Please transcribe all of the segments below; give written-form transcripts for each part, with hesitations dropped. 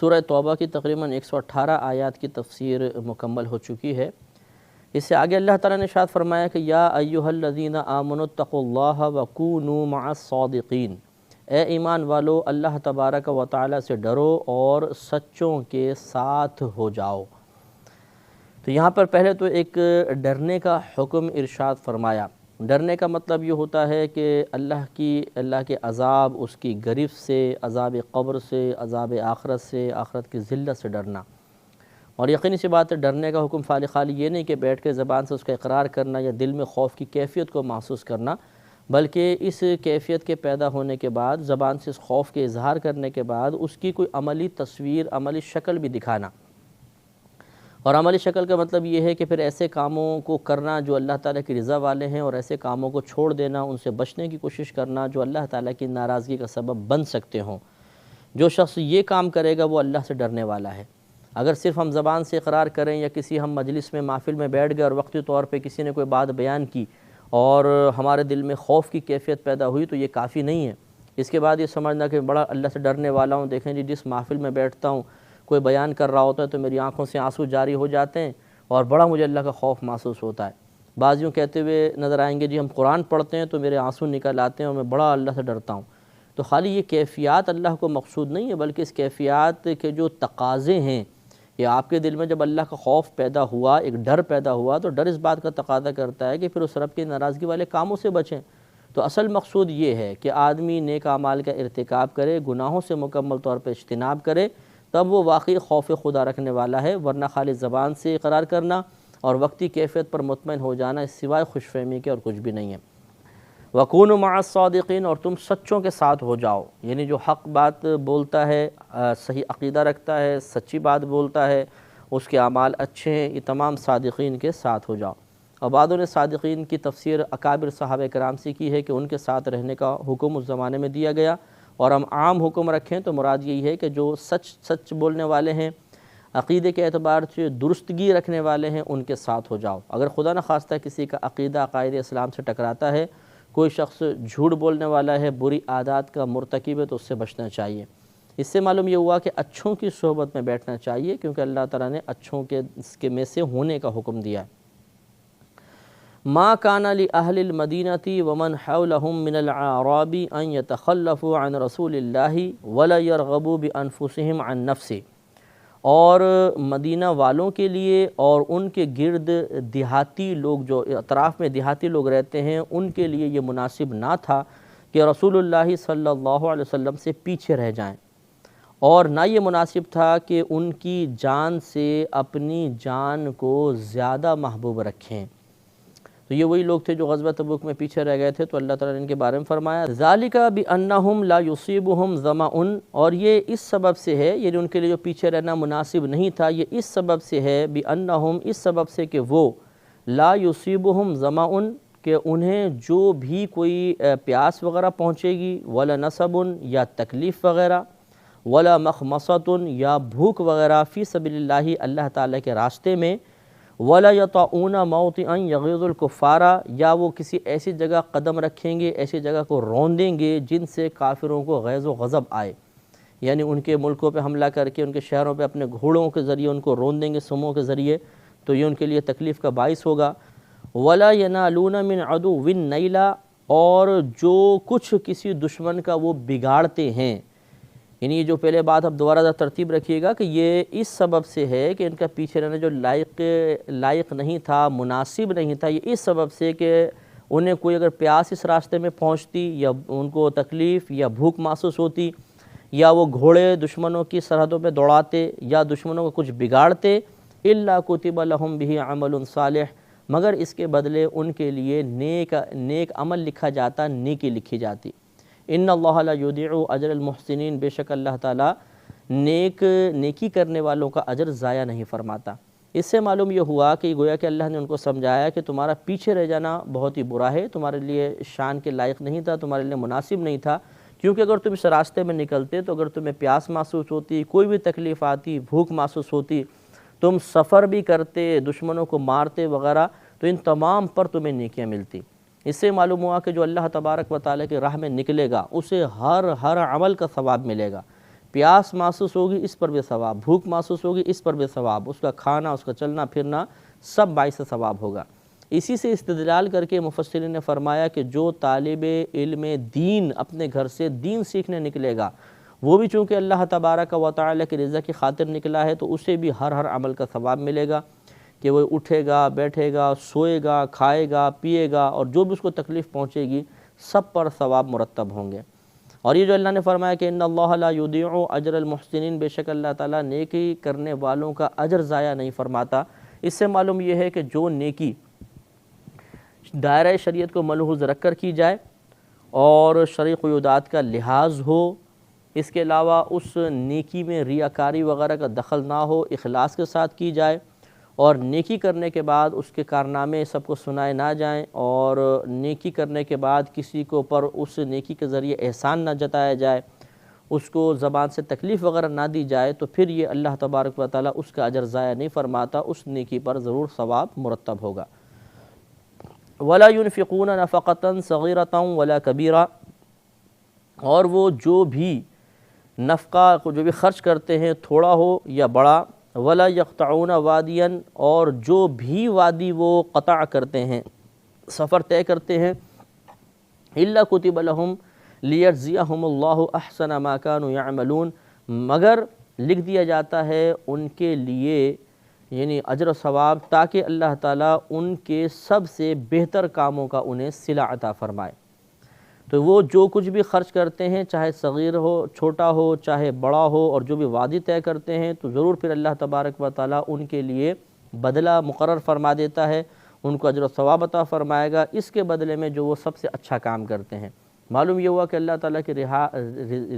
سورہ توبہ کی تقریباً 118 آیات کی تفسیر مکمل ہو چکی ہے۔ اس سے آگے اللہ تعالیٰ نے ارشاد فرمایا کہ یا ایھا الذین آمنوا اتقوا اللہ وکونوا مع الصادقین، اے ایمان والو اللہ تبارک و تعالیٰ سے ڈرو اور سچوں کے ساتھ ہو جاؤ۔ تو یہاں پر پہلے تو ایک ڈرنے کا حکم ارشاد فرمایا۔ ڈرنے کا مطلب یہ ہوتا ہے کہ اللہ کے عذاب، اس کی گرفت سے، عذاب قبر سے، عذاب آخرت سے، آخرت کی ذلت سے ڈرنا۔ اور یقینی سی بات ہے، ڈرنے کا حکم خالی یہ نہیں کہ بیٹھ کے زبان سے اس کا اقرار کرنا یا دل میں خوف کی کیفیت کو محسوس کرنا، بلکہ اس کیفیت کے پیدا ہونے کے بعد، زبان سے اس خوف کے اظہار کرنے کے بعد اس کی کوئی عملی تصویر، عملی شکل بھی دکھانا۔ اور عملی شکل کا مطلب یہ ہے کہ پھر ایسے کاموں کو کرنا جو اللہ تعالیٰ کی رضا والے ہیں، اور ایسے کاموں کو چھوڑ دینا، ان سے بچنے کی کوشش کرنا جو اللہ تعالیٰ کی ناراضگی کا سبب بن سکتے ہوں۔ جو شخص یہ کام کرے گا وہ اللہ سے ڈرنے والا ہے۔ اگر صرف ہم زبان سے اقرار کریں یا کسی ہم مجلس میں، محفل میں بیٹھ گئے اور وقتی طور پہ کسی نے کوئی بات بیان کی اور ہمارے دل میں خوف کی کیفیت پیدا ہوئی تو یہ کافی نہیں ہے۔ اس کے بعد یہ سمجھنا کہ بڑا اللہ سے ڈرنے والا ہوں، دیکھیں جی جس محفل میں بیٹھتا ہوں کوئی بیان کر رہا ہوتا ہے تو میری آنکھوں سے آنسو جاری ہو جاتے ہیں اور بڑا مجھے اللہ کا خوف محسوس ہوتا ہے۔ بعضیوں کہتے ہوئے نظر آئیں گے جی ہم قرآن پڑھتے ہیں تو میرے آنسو نکل آتے ہیں اور میں بڑا اللہ سے ڈرتا ہوں۔ تو خالی یہ کیفیات اللہ کو مقصود نہیں ہے، بلکہ اس کیفیات کے جو تقاضے ہیں، یہ آپ کے دل میں جب اللہ کا خوف پیدا ہوا، ایک ڈر پیدا ہوا، تو ڈر اس بات کا تقاضا کرتا ہے کہ پھر اس رب کی ناراضگی والے کاموں سے بچیں۔ تو اصل مقصود یہ ہے کہ آدمی نیک اعمال کا ارتکاب کرے، گناہوں سے مکمل طور پر اجتناب کرے، تب وہ واقعی خوف خدا رکھنے والا ہے، ورنہ خالی زبان سے اقرار کرنا اور وقتی کیفیت پر مطمئن ہو جانا اس سوائے خوش فہمی کے اور کچھ بھی نہیں ہے۔ وَكُونُوا مَعَ الصَّادِقِينَ، اور تم سچوں کے ساتھ ہو جاؤ، یعنی جو حق بات بولتا ہے، صحیح عقیدہ رکھتا ہے، سچی بات بولتا ہے، اس کے اعمال اچھے ہیں، یہ تمام صادقین کے ساتھ ہو جاؤ۔ اور بعضوں نے صادقین کی تفسیر اکابر صحابہ کرام سے کی ہے کہ ان کے ساتھ رہنے کا حکم اس زمانے میں دیا گیا، اور ہم عام حکم رکھیں تو مراد یہی ہے کہ جو سچ بولنے والے ہیں، عقیدے کے اعتبار سے درستگی رکھنے والے ہیں، ان کے ساتھ ہو جاؤ۔ اگر خدا نخواستہ کسی کا عقیدہ عقائد اسلام سے ٹکراتا ہے، کوئی شخص جھوٹ بولنے والا ہے، بری عادات کا مرتکب ہے، تو اس سے بچنا چاہیے۔ اس سے معلوم یہ ہوا کہ اچھوں کی صحبت میں بیٹھنا چاہیے، کیونکہ اللہ تعالیٰ نے اچھوں کے میں سے ہونے کا حکم دیا ہے۔ ما كان لأهل المدينة ومن حولهم من الأعراب أن يتخلفوا عن رسول الله ولا يرغبوا بأنفسهم عن نفسه، اور مدینہ والوں کے لیے اور ان کے گرد دیہاتی لوگ، جو اطراف میں دیہاتی لوگ رہتے ہیں، ان کے لیے یہ مناسب نہ تھا کہ رسول اللہ صلی اللہ علیہ وسلم سے پیچھے رہ جائیں، اور نہ یہ مناسب تھا کہ ان کی جان سے اپنی جان کو زیادہ محبوب رکھیں۔ تو یہ وہی لوگ تھے جو غزوہ تبوک میں پیچھے رہ گئے تھے، تو اللہ تعالیٰ نے ان کے بارے میں فرمایا ذالک بانہم لا یصیبہم ظمأ، اور یہ اس سبب سے ہے، یعنی ان کے لیے جو پیچھے رہنا مناسب نہیں تھا، یہ اس سبب سے ہے، بانہم، اس سبب سے کہ وہ لا یصیبہم ظمأ، کہ انہیں جو بھی کوئی پیاس وغیرہ پہنچے گی، ولا نصب، یا تکلیف وغیرہ، ولا مخمصۃ، یا بھوک وغیرہ، فی سبیل اللہ، اللہ تعالیٰ کے راستے میں، وَلَا يَطَعُونَ مَوْطِئًا يَغِيظُ الْكُفَّارَ، یا وہ کسی ایسی جگہ قدم رکھیں گے، ایسی جگہ کو روندیں گے جن سے کافروں کو غیظ و غضب آئے، یعنی ان کے ملکوں پہ حملہ کر کے ان کے شہروں پہ اپنے گھوڑوں کے ذریعے ان کو روندیں گے، سموں کے ذریعے، تو یہ ان کے لیے تکلیف کا باعث ہوگا۔ وَلَا يَنَالُونَ مِنْ عَدُوٍّ نَيْلًا، اور جو کچھ کسی دشمن کا وہ بگاڑتے ہیں، یعنی یہ جو پہلے بات اب دوبارہ ترتیب رکھیے گا کہ یہ اس سبب سے ہے کہ ان کا پیچھے رہنا جو لائق نہیں تھا، مناسب نہیں تھا، یہ اس سبب سے کہ انہیں کوئی اگر پیاس اس راستے میں پہنچتی، یا ان کو تکلیف یا بھوک محسوس ہوتی، یا وہ گھوڑے دشمنوں کی سرحدوں پہ دوڑاتے، یا دشمنوں کو کچھ بگاڑتے، الا کتب لہم بہ عمل صالح، مگر اس کے بدلے ان کے لیے نیک عمل لکھا جاتا، نیکی لکھی جاتی۔ ان اللہ لا یضیع اجر المحسنین، بے شک اللہ تعالیٰ نیکی کرنے والوں کا اجر ضائع نہیں فرماتا۔ اس سے معلوم یہ ہوا کہ گویا کہ اللہ نے ان کو سمجھایا کہ تمہارا پیچھے رہ جانا بہت ہی برا ہے، تمہارے لیے شان کے لائق نہیں تھا، تمہارے لیے مناسب نہیں تھا، کیونکہ اگر تم اس راستے میں نکلتے تو اگر تمہیں پیاس محسوس ہوتی، کوئی بھی تکلیف آتی، بھوک محسوس ہوتی، تم سفر بھی کرتے، دشمنوں کو مارتے وغیرہ، تو ان تمام پر تمہیں نیکیاں ملتی۔ اس سے معلوم ہوا کہ جو اللہ تبارک و تعالیٰ کی راہ میں نکلے گا اسے ہر عمل کا ثواب ملے گا، پیاس محسوس ہوگی اس پر بھی ثواب، بھوک محسوس ہوگی اس پر بھی ثواب، اس کا کھانا، اس کا چلنا پھرنا سب باعث ثواب ہوگا۔ اسی سے استدلال کر کے مفسرین نے فرمایا کہ جو طالب علم دین اپنے گھر سے دین سیکھنے نکلے گا، وہ بھی چونکہ اللہ تبارک و تعالی کی رضا کی خاطر نکلا ہے، تو اسے بھی ہر عمل کا ثواب ملے گا کہ وہ اٹھے گا، بیٹھے گا، سوئے گا، کھائے گا، پیے گا، اور جو بھی اس کو تکلیف پہنچے گی سب پر ثواب مرتب ہوں گے۔ اور یہ جو اللہ نے فرمایا کہ ان اللہ لا یضیع اجر المحسنین، بے شک اللہ تعالیٰ نیکی کرنے والوں کا اجر ضائع نہیں فرماتا، اس سے معلوم یہ ہے کہ جو نیکی دائرہ شریعت کو ملحوظ رکھ کر کی جائے اور شرعی قیودات کا لحاظ ہو، اس کے علاوہ اس نیکی میں ریاکاری وغیرہ کا دخل نہ ہو، اخلاص کے ساتھ کی جائے، اور نیکی کرنے کے بعد اس کے کارنامے سب کو سنائے نہ جائیں، اور نیکی کرنے کے بعد کسی کو پر اس نیکی کے ذریعے احسان نہ جتایا جائے، اس کو زبان سے تکلیف وغیرہ نہ دی جائے، تو پھر یہ اللہ تبارک و تعالیٰ اس کا اجر ضائع نہیں فرماتا، اس نیکی پر ضرور ثواب مرتب ہوگا۔ وَلَا يُنْفِقُونَ نَفَقَةً صَغِيرَةً وَلَا كَبِيرًا، اور وہ جو بھی نفقہ کو جو بھی خرچ کرتے ہیں، تھوڑا ہو یا بڑا، وَلَا يَقْطَعُونَ وَادِيًا، اور جو بھی وادی وہ قطع کرتے ہیں، سفر طے کرتے ہیں، إِلَّا كُتِبَ لَهُمْ لِيَجْزِيَهُمُ اللَّهُ أَحْسَنَ مَا كَانُوا يَعْمَلُونَ، مگر لکھ دیا جاتا ہے ان کے لیے یعنی اجر و ثواب، تاکہ اللہ تعالیٰ ان کے سب سے بہتر کاموں کا انہیں صلہ عطا فرمائے۔ تو وہ جو کچھ بھی خرچ کرتے ہیں، چاہے صغیر ہو، چھوٹا ہو، چاہے بڑا ہو، اور جو بھی وعدے طے کرتے ہیں، تو ضرور پھر اللہ تبارک و تعالیٰ ان کے لیے بدلہ مقرر فرما دیتا ہے، ان کو اجر و ثواب عطا فرمائے گا اس کے بدلے میں جو وہ سب سے اچھا کام کرتے ہیں۔ معلوم یہ ہوا کہ اللہ تعالیٰ کی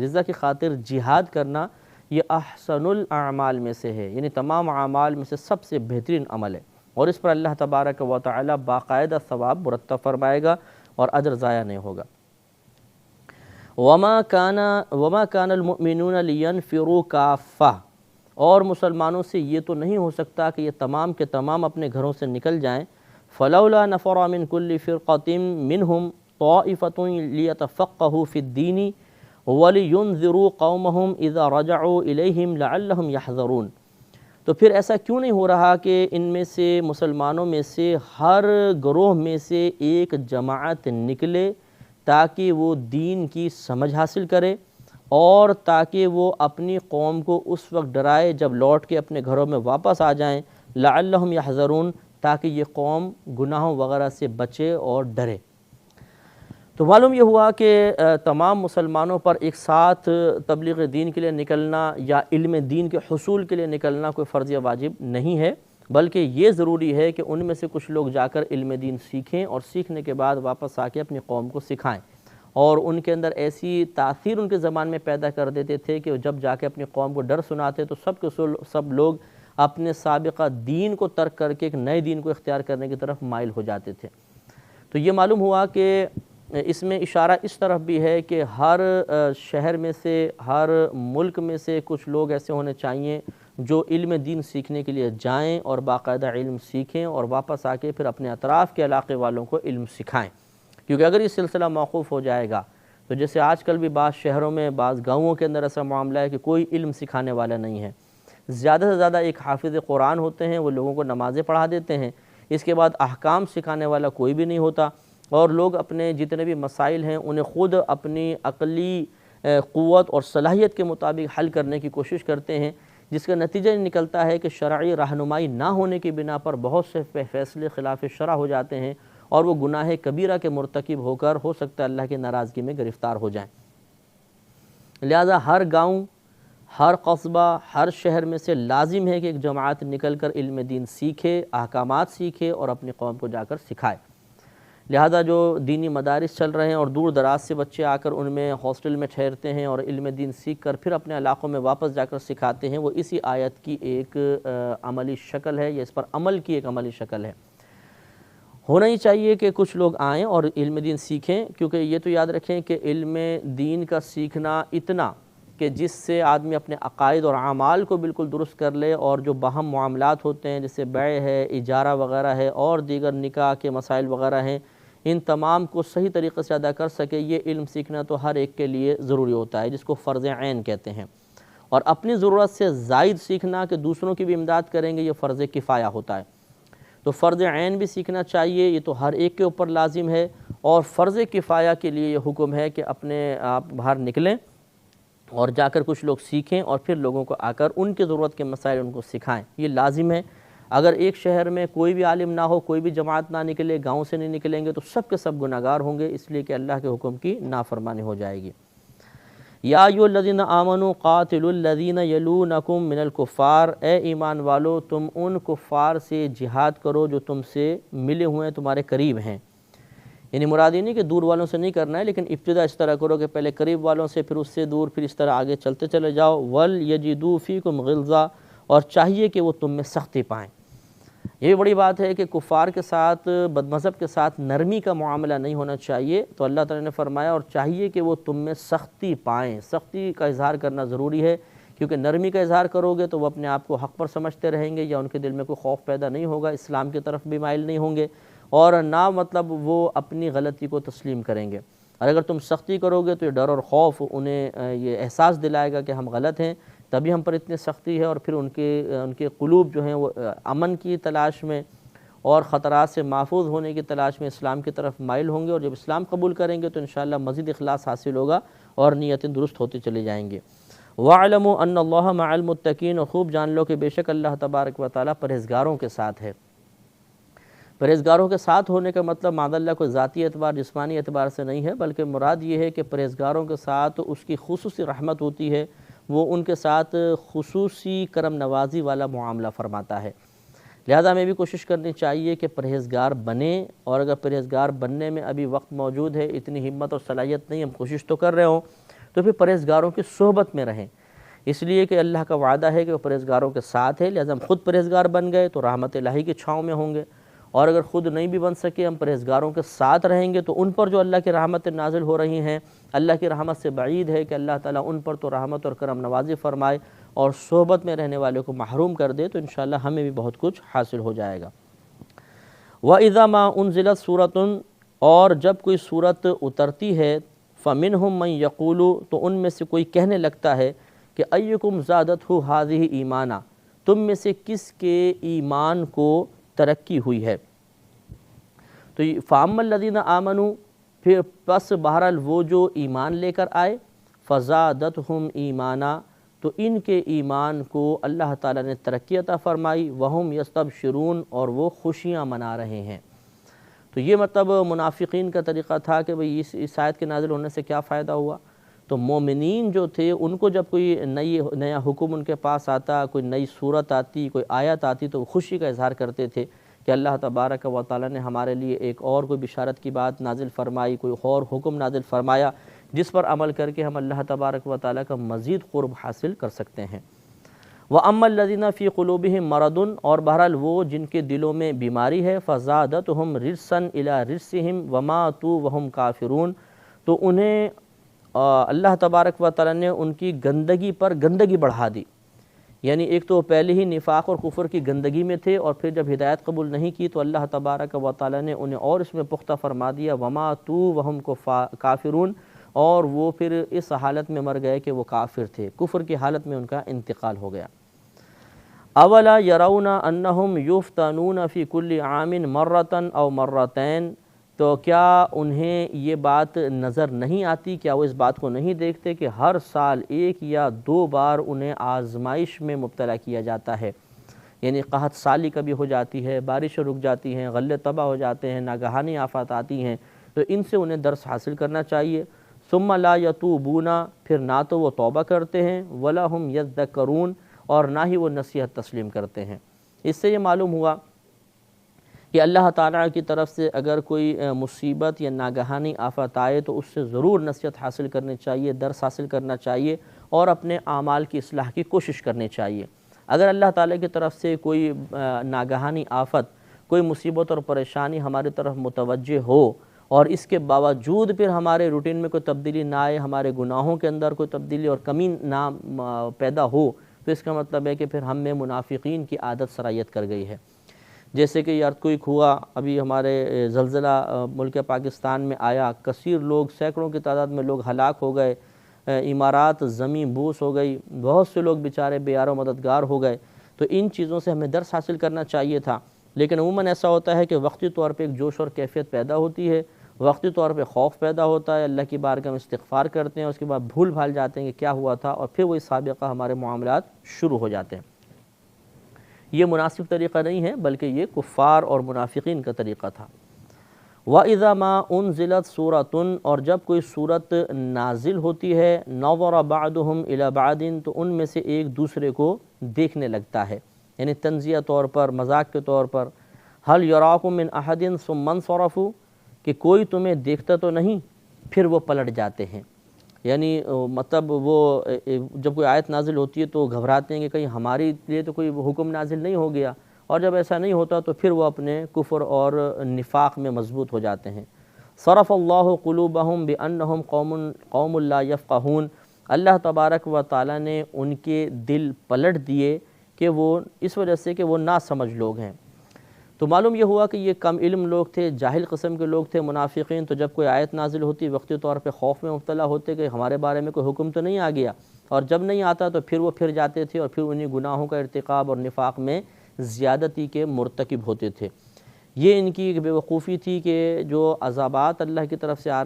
رضا کی خاطر جہاد کرنا یہ احسن الاعمال میں سے ہے، یعنی تمام اعمال میں سے سب سے بہترین عمل ہے، اور اس پر اللہ تبارک و تعالیٰ باقاعدہ ثواب مرتب فرمائے گا اور اجر ضائع نہیں ہوگا۔ وَمَا كَانَ الْمُؤْمِنُونَ لِيَنْفِرُوا كَافَّةً، اور مسلمانوں سے یہ تو نہیں ہو سکتا کہ یہ تمام کے تمام اپنے گھروں سے نکل جائیں۔ فَلَوْلَا نَفَرَ مِنْ كُلِّ فِرْقَةٍ مِّنْهُمْ طَائِفَةٌ لِيَتَفَقَّهُوا فِي الدِّينِ وَلِيُنذِرُوا قَوْمَهُمْ إِذَا رَجَعُوا إِلَيْهِمْ لَعَلَّهُمْ يَحْذَرُونَ، تو پھر ایسا کیوں نہیں ہو رہا کہ ان میں سے مسلمانوں میں سے ہر گروہ میں سے ایک جماعت نکلے تاکہ وہ دین کی سمجھ حاصل کرے، اور تاکہ وہ اپنی قوم کو اس وقت ڈرائے جب لوٹ کے اپنے گھروں میں واپس آ جائیں، لعلہم یحذرون، تاکہ یہ قوم گناہوں وغیرہ سے بچے اور ڈرے۔ تو معلوم یہ ہوا کہ تمام مسلمانوں پر ایک ساتھ تبلیغ دین کے لیے نکلنا یا علم دین کے حصول کے لیے نکلنا کوئی فرض یا واجب نہیں ہے، بلکہ یہ ضروری ہے کہ ان میں سے کچھ لوگ جا کر علم دین سیکھیں، اور سیکھنے کے بعد واپس آ کے اپنی قوم کو سکھائیں، اور ان کے اندر ایسی تاثیر ان کے زمان میں پیدا کر دیتے تھے کہ جب جا کے اپنی قوم کو ڈر سناتے تو سب لوگ اپنے سابقہ دین کو ترک کر کے ایک نئے دین کو اختیار کرنے کی طرف مائل ہو جاتے تھے۔ تو یہ معلوم ہوا کہ اس میں اشارہ اس طرف بھی ہے کہ ہر شہر میں سے، ہر ملک میں سے کچھ لوگ ایسے ہونے چاہیے جو علم دین سیکھنے کے لیے جائیں اور باقاعدہ علم سیکھیں، اور واپس آ کے پھر اپنے اطراف کے علاقے والوں کو علم سکھائیں، کیونکہ اگر یہ سلسلہ موقوف ہو جائے گا تو جیسے آج کل بھی بعض شہروں میں، بعض گاؤں کے اندر ایسا معاملہ ہے کہ کوئی علم سکھانے والا نہیں ہے، زیادہ سے زیادہ ایک حافظ قرآن ہوتے ہیں، وہ لوگوں کو نمازیں پڑھا دیتے ہیں، اس کے بعد احکام سکھانے والا کوئی بھی نہیں ہوتا، اور لوگ اپنے جتنے بھی مسائل ہیں انہیں خود اپنی عقلی قوت اور صلاحیت کے مطابق حل کرنے کی کوشش کرتے ہیں، جس کا نتیجہ نکلتا ہے کہ شرعی رہنمائی نہ ہونے کی بنا پر بہت سے فیصلے خلاف شرع ہو جاتے ہیں، اور وہ گناہ کبیرہ کے مرتکب ہو کر ہو سکتا ہے اللہ کی ناراضگی میں گرفتار ہو جائیں۔ لہذا ہر گاؤں، ہر قصبہ، ہر شہر میں سے لازم ہے کہ ایک جماعت نکل کر علم دین سیکھے، احکامات سیکھے اور اپنی قوم کو جا کر سکھائے۔ لہذا جو دینی مدارس چل رہے ہیں اور دور دراز سے بچے آ کر ان میں ہاسٹل میں ٹھہرتے ہیں اور علم دین سیکھ کر پھر اپنے علاقوں میں واپس جا کر سکھاتے ہیں، وہ اسی آیت کی ایک عملی شکل ہے، یا اس پر عمل کی ایک عملی شکل ہے۔ ہونا ہی چاہیے کہ کچھ لوگ آئیں اور علم دین سیکھیں، کیونکہ یہ تو یاد رکھیں کہ علم دین کا سیکھنا اتنا کہ جس سے آدمی اپنے عقائد اور اعمال کو بالکل درست کر لے، اور جو باہم معاملات ہوتے ہیں جیسے بیع ہے، اجارہ وغیرہ ہے، اور دیگر نکاح کے مسائل وغیرہ ہیں، ان تمام کو صحیح طریقے سے ادا کر سکے، یہ علم سیکھنا تو ہر ایک کے لیے ضروری ہوتا ہے، جس کو فرض عین کہتے ہیں۔ اور اپنی ضرورت سے زائد سیکھنا کہ دوسروں کی بھی امداد کریں گے، یہ فرض کفایہ ہوتا ہے۔ تو فرض عین بھی سیکھنا چاہیے، یہ تو ہر ایک کے اوپر لازم ہے، اور فرض کفایہ کے لیے یہ حکم ہے کہ اپنے آپ باہر نکلیں اور جا کر کچھ لوگ سیکھیں اور پھر لوگوں کو آ کر ان کی ضرورت کے مسائل ان کو سکھائیں، یہ لازم ہے۔ اگر ایک شہر میں کوئی بھی عالم نہ ہو، کوئی بھی جماعت نہ نکلے، گاؤں سے نہیں نکلیں گے، تو سب کے سب گناہگار ہوں گے، اس لیے کہ اللہ کے حکم کی نافرمانی ہو جائے گی۔ یا ایھا الذین آمنوا قاتلوا الذین یلونکم من الکفار، اے ایمان والو تم ان کفار سے جہاد کرو جو تم سے ملے ہوئے ہیں، تمہارے قریب ہیں۔ یعنی مراد یہ نہیں کہ دور والوں سے نہیں کرنا ہے، لیکن ابتدا اس طرح کرو کہ پہلے قریب والوں سے، پھر اس سے دور، پھر اس طرح آگے چلتے چلے جاؤ۔ وَلْيَجِدُوا فِيكُمْ غِلْظَةً، اور چاہیے کہ وہ تم میں سختی پائیں۔ یہ بھی بڑی بات ہے کہ کفار کے ساتھ، بد مذہب کے ساتھ نرمی کا معاملہ نہیں ہونا چاہیے، تو اللہ تعالیٰ نے فرمایا اور چاہیے کہ وہ تم میں سختی پائیں۔ سختی کا اظہار کرنا ضروری ہے، کیونکہ نرمی کا اظہار کرو گے تو وہ اپنے آپ کو حق پر سمجھتے رہیں گے، یا ان کے دل میں کوئی خوف پیدا نہیں ہوگا، اسلام کی طرف بھی مائل نہیں ہوں گے، اور نہ مطلب وہ اپنی غلطی کو تسلیم کریں گے۔ اور اگر تم سختی کرو گے تو یہ ڈر اور خوف انہیں یہ احساس دلائے گا کہ ہم غلط ہیں، تبھی ہم پر اتنی سختی ہے، اور پھر ان کے قلوب جو ہیں وہ امن کی تلاش میں اور خطرات سے محفوظ ہونے کی تلاش میں اسلام کی طرف مائل ہوں گے، اور جب اسلام قبول کریں گے تو انشاءاللہ مزید اخلاص حاصل ہوگا اور نیتیں درست ہوتی چلی جائیں گی۔ وَاعْلَمُوا أَنَّ اللَّهَ مَعَ الْمُتَّقِينَ، اور خوب جان لو کہ بے شک اللہ تبارک و تعالیٰ پرہیزگاروں کے ساتھ ہے۔ پرہیزگاروں کے ساتھ ہونے کا مطلب معاذ اللہ کوئی ذاتی اعتبار، جسمانی اعتبار سے نہیں ہے، بلکہ مراد یہ ہے کہ پرہیزگاروں کے ساتھ اس کی خصوصی رحمت ہوتی ہے، وہ ان کے ساتھ خصوصی کرم نوازی والا معاملہ فرماتا ہے۔ لہذا ہمیں بھی کوشش کرنی چاہیے کہ پرہیزگار بنیں، اور اگر پرہیزگار بننے میں ابھی وقت موجود ہے، اتنی ہمت اور صلاحیت نہیں، ہم کوشش تو کر رہے ہوں، تو پھر پرہیزگاروں کی صحبت میں رہیں، اس لیے کہ اللہ کا وعدہ ہے کہ وہ پرہیزگاروں کے ساتھ ہے۔ لہذا ہم خود پرہیزگار بن گئے تو رحمت الہی کی چھاؤں میں ہوں گے، اور اگر خود نہیں بھی بن سکے، ہم پرہیزگاروں کے ساتھ رہیں گے تو ان پر جو اللہ کی رحمت نازل ہو رہی ہیں، اللہ کی رحمت سے بعید ہے کہ اللہ تعالیٰ ان پر تو رحمت اور کرم نوازی فرمائے اور صحبت میں رہنے والے کو محروم کر دے، تو انشاءاللہ ہمیں بھی بہت کچھ حاصل ہو جائے گا۔ وَإِذَا مَا أُنزِلَتْ سُورَةٌ، اور جب کوئی سورت اترتی ہے، فَمِنْهُمْ مَنْ يَقُولُ، تو ان میں سے کوئی کہنے لگتا ہے کہ أَيُّكُمْ زَادَتْهُ هَذِهِ ایمانا، تم میں سے کس کے ایمان کو ترقی ہوئی ہے۔ تو فَأَمَّا الَّذِينَ آمَنُوا، پھر پس بہرحال وہ جو ایمان لے کر آئے، فَزَادَتْهُمْ ایمانا، تو ان کے ایمان کو اللہ تعالیٰ نے ترقی عطا فرمائی، وَهُمْ يَسْتَبْشِرُونَ، اور وہ خوشیاں منا رہے ہیں۔ تو یہ مطلب منافقین کا طریقہ تھا کہ بھئی اس آیت کے نازل ہونے سے کیا فائدہ ہوا۔ تو مومنین جو تھے ان کو جب کوئی نیا حکم ان کے پاس آتا، کوئی نئی صورت آتی، کوئی آیت آتی، تو وہ خوشی کا اظہار کرتے تھے کہ اللہ تبارک و تعالیٰ نے ہمارے لیے ایک اور کوئی بشارت کی بات نازل فرمائی، کوئی اور حکم نازل فرمایا، جس پر عمل کر کے ہم اللہ تبارک و تعالیٰ کا مزید قرب حاصل کر سکتے ہیں۔ وَأَمَّا الَّذِينَ فِي قُلُوبِهِمْ مَرَضٌ، اور بہرحال وہ جن کے دلوں میں بیماری ہے، فَزَادَتْهُمْ رِجْسًا إِلَىٰ رِجْسِهِمْ وَمَاتُوا وَهُمْ كَافِرُونَ، تو انہیں اللہ تبارک و تعالیٰ نے ان کی گندگی پر گندگی بڑھا دی، یعنی ایک تو پہلے ہی نفاق اور کفر کی گندگی میں تھے، اور پھر جب ہدایت قبول نہیں کی تو اللہ تبارک و تعالیٰ نے انہیں اور اس میں پختہ فرما دیا، وَمَاتُوا وَهُمْ كَافِرُونَ، اور وہ پھر اس حالت میں مر گئے کہ وہ کافر تھے، کفر کی حالت میں ان کا انتقال ہو گیا۔ اولا یرون انہم یفتنون فی کل عام مرۃ او مرتین، تو کیا انہیں یہ بات نظر نہیں آتی، کیا وہ اس بات کو نہیں دیکھتے کہ ہر سال ایک یا دو بار انہیں آزمائش میں مبتلا کیا جاتا ہے، یعنی قحط سالی کبھی ہو جاتی ہے، بارشیں رک جاتی ہیں، غلے تباہ ہو جاتے ہیں، ناگہانی آفات آتی ہیں، تو ان سے انہیں درس حاصل کرنا چاہیے۔ ثم لا یتوبون، پھر نہ تو وہ توبہ کرتے ہیں، ولا ہم یذکرون، اور نہ ہی وہ نصیحت تسلیم کرتے ہیں۔ اس سے یہ معلوم ہوا کہ اللہ تعالیٰ کی طرف سے اگر کوئی مصیبت یا ناگہانی آفت آئے تو اس سے ضرور نصیحت حاصل کرنی چاہیے، درس حاصل کرنا چاہیے، اور اپنے اعمال کی اصلاح کی کوشش کرنی چاہیے۔ اگر اللہ تعالیٰ کی طرف سے کوئی ناگہانی آفت، کوئی مصیبت اور پریشانی ہماری طرف متوجہ ہو، اور اس کے باوجود پھر ہمارے روٹین میں کوئی تبدیلی نہ آئے، ہمارے گناہوں کے اندر کوئی تبدیلی اور کمی نہ پیدا ہو، تو اس کا مطلب ہے کہ پھر ہم میں منافقین کی عادت سرایت کر گئی ہے۔ جیسے کہ یہ ارتھکوئک ہوا، ابھی ہمارے زلزلہ ملک پاکستان میں آیا، کثیر لوگ، سینکڑوں کی تعداد میں لوگ ہلاک ہو گئے، عمارات زمین بوس ہو گئی، بہت سے لوگ بیچارے بے یار و مددگار ہو گئے۔ تو ان چیزوں سے ہمیں درس حاصل کرنا چاہیے تھا، لیکن عموماً ایسا ہوتا ہے کہ وقتی طور پہ ایک جوش اور کیفیت پیدا ہوتی ہے، وقتی طور پہ خوف پیدا ہوتا ہے، اللہ کی بارگاہ میں استغفار کرتے ہیں، اس کے بعد بھول بھال جاتے ہیں کہ کیا ہوا تھا، اور پھر وہی سابقہ ہمارے معاملات شروع ہو جاتے ہیں۔ یہ مناسب طریقہ نہیں ہے، بلکہ یہ کفار اور منافقین کا طریقہ تھا۔ وَإِذَا مَا أُنزِلَتْ سُورَةٌ، اور جب کوئی صورت نازل ہوتی ہے، نَظَرَ بَعْضُهُمْ إِلَى بَعْضٍ، تو ان میں سے ایک دوسرے کو دیکھنے لگتا ہے، یعنی تنزیہ طور پر، مذاق کے طور پر۔ هَلْ يَرَاكُمْ مِنْ أَحَدٍ ثُمَّ انصَرَفُوا، کہ کوئی تمہیں دیکھتا تو نہیں پھر وہ پلٹ جاتے ہیں۔ یعنی مطلب وہ جب کوئی آیت نازل ہوتی ہے تو گھبراتے ہیں کہ کہیں ہمارے لیے تو کوئی حکم نازل نہیں ہو گیا، اور جب ایسا نہیں ہوتا تو پھر وہ اپنے کفر اور نفاق میں مضبوط ہو جاتے ہیں۔ صرف اللہ قلوبہم بانہم قوم لا یفقہون، اللہ تبارک و تعالیٰ نے ان کے دل پلٹ دیے کہ وہ اس وجہ سے کہ وہ نا سمجھ لوگ ہیں۔ تو معلوم یہ ہوا کہ یہ کم علم لوگ تھے، جاہل قسم کے لوگ تھے منافقین، تو جب کوئی آیت نازل ہوتی وقتی طور پہ خوف میں مبتلا ہوتے کہ ہمارے بارے میں کوئی حکم تو نہیں آ گیا، اور جب نہیں آتا تو پھر وہ پھر جاتے تھے اور پھر انہی گناہوں کا ارتکاب اور نفاق میں زیادتی کے مرتکب ہوتے تھے۔ یہ ان کی ایک بے وقوفی تھی کہ جو عذابات اللہ کی طرف سے آ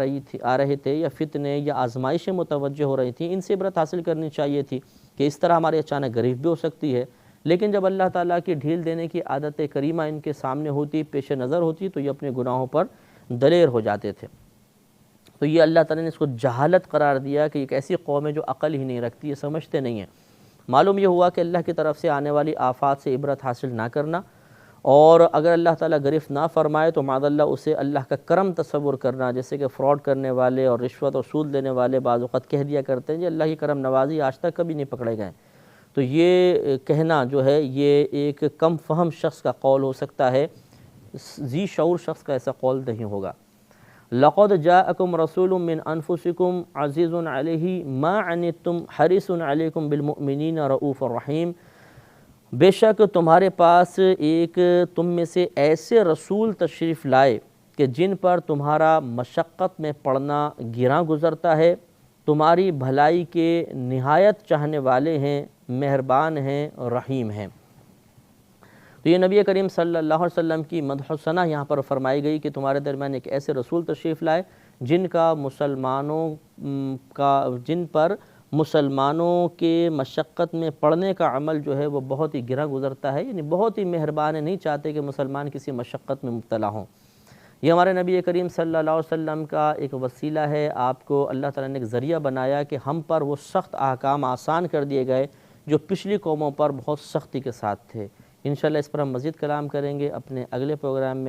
رہے تھے، یا فتنے یا آزمائشیں متوجہ ہو رہی تھیں، ان سے عبرت حاصل کرنی چاہیے تھی کہ اس طرح ہمارے اچانک گرفت بھی ہو سکتی ہے۔ لیکن جب اللہ تعالیٰ کی ڈھیل دینے کی عادت کریمہ ان کے سامنے ہوتی، پیش نظر ہوتی، تو یہ اپنے گناہوں پر دلیر ہو جاتے تھے۔ تو یہ اللہ تعالیٰ نے اس کو جہالت قرار دیا کہ ایک ایسی قوم ہے جو عقل ہی نہیں رکھتی، یہ سمجھتے نہیں ہیں۔ معلوم یہ ہوا کہ اللہ کی طرف سے آنے والی آفات سے عبرت حاصل نہ کرنا، اور اگر اللہ تعالیٰ گرفت نہ فرمائے تو معاذ اللہ اسے اللہ کا کرم تصور کرنا، جیسے کہ فراڈ کرنے والے اور رشوت اور سود لینے والے بعض اوقات کہہ دیا کرتے ہیں کہ اللہ کی کرم نوازی آج تک کبھی نہیں پکڑے گئے۔ تو یہ کہنا جو ہے یہ ایک کم فہم شخص کا قول ہو سکتا ہے، ذی شعور شخص کا ایسا قول نہیں ہوگا۔ لَقَدْ جَاءَكُمْ رَسُولٌ مِّنْ أَنفُسِكُمْ عَزِيزٌ عَلَيْهِ مَا عَنِتُّمْ حَرِيصٌ عَلَيْكُمْ بِالْمُؤْمِنِينَ رَءُوفٌ رَحِيمٌ، بے شک تمہارے پاس ایک تم میں سے ایسے رسول تشریف لائے کہ جن پر تمہارا مشقت میں پڑنا گراں گزرتا ہے، تمہاری بھلائی کے نہایت چاہنے والے ہیں، مہربان ہیں، رحیم ہیں۔ تو یہ نبی کریم صلی اللہ علیہ وسلم کی مدح و ثنا یہاں پر فرمائی گئی کہ تمہارے درمیان ایک ایسے رسول تشریف لائے جن پر مسلمانوں کے مشقت میں پڑنے کا عمل جو ہے وہ بہت ہی گراں گزرتا ہے، یعنی بہت ہی مہربان ہے، نہیں چاہتے کہ مسلمان کسی مشقت میں مبتلا ہوں۔ یہ ہمارے نبی کریم صلی اللہ علیہ وسلم کا ایک وسیلہ ہے، آپ کو اللہ تعالیٰ نے ایک ذریعہ بنایا کہ ہم پر وہ سخت احکام آسان کر دیے گئے جو پچھلی قوموں پر بہت سختی کے ساتھ تھے۔ انشاءاللہ اس پر ہم مزید کلام کریں گے اپنے اگلے پروگرام میں۔